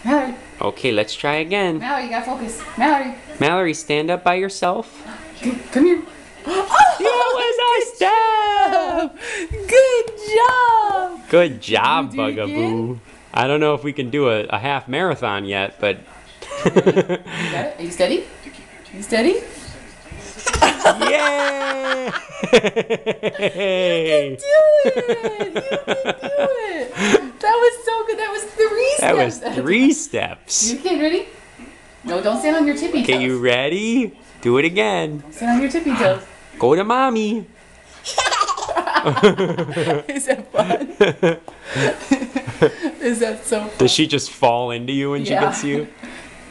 Mallory. Okay, let's try again. Mallory, you gotta focus. Mallory. Mallory, stand up by yourself. Come here. That was a step! Good job. Good job, Did you do it Bugaboo. I don't know if we can do a half marathon yet, but... You got it? Are you steady? You steady? Yay! You can do it! That was so good. That was 3 steps. That was 3 steps. You okay, ready? No, don't stand on your tippy toes. Okay, you ready? Do it again. Don't stand on your tippy toes. Go to mommy. Is that fun? Is that so fun? Does she just fall into you when she Yeah. gets you?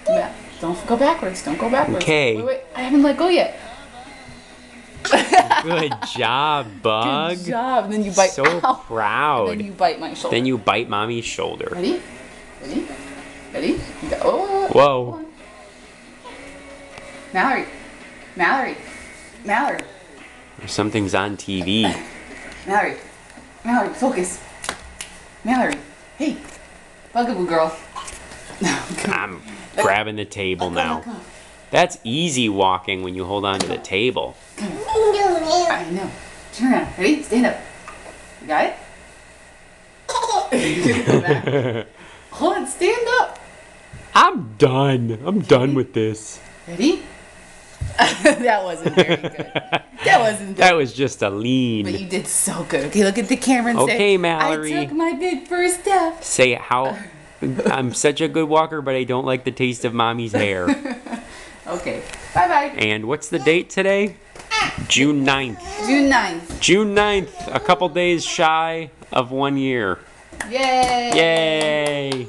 Yeah. Don't go backwards. Don't go backwards. Okay. Wait. I haven't let go yet. Good job, Bug. Good job. And then you bite. So Ow. proud. And then you bite my shoulder. Then you bite mommy's shoulder. Ready? Ready? Ready? You go. Oh. Whoa. Mallory. Mallory. Mallory. Something's on TV. Mallory. Mallory, focus. Mallory. Hey. Bugaboo girl. I'm grabbing the table now. Come on. That's easy walking when you hold on to the table. I know. Turn around. Ready? Stand up. You got it? Go back. Hold on. Stand up. I'm done. I'm done with this. Ready? That wasn't very good. That wasn't good. That was just a But lean. you did so good. Okay, look at the camera and say, Okay, Mallory. I took my big first step. Say how I'm such a good walker, but I don't like the taste of mommy's hair. Okay. Bye-bye. And what's the date today? June 9th. June 9th. June 9th, a couple days shy of 1 year. Yay. Yay!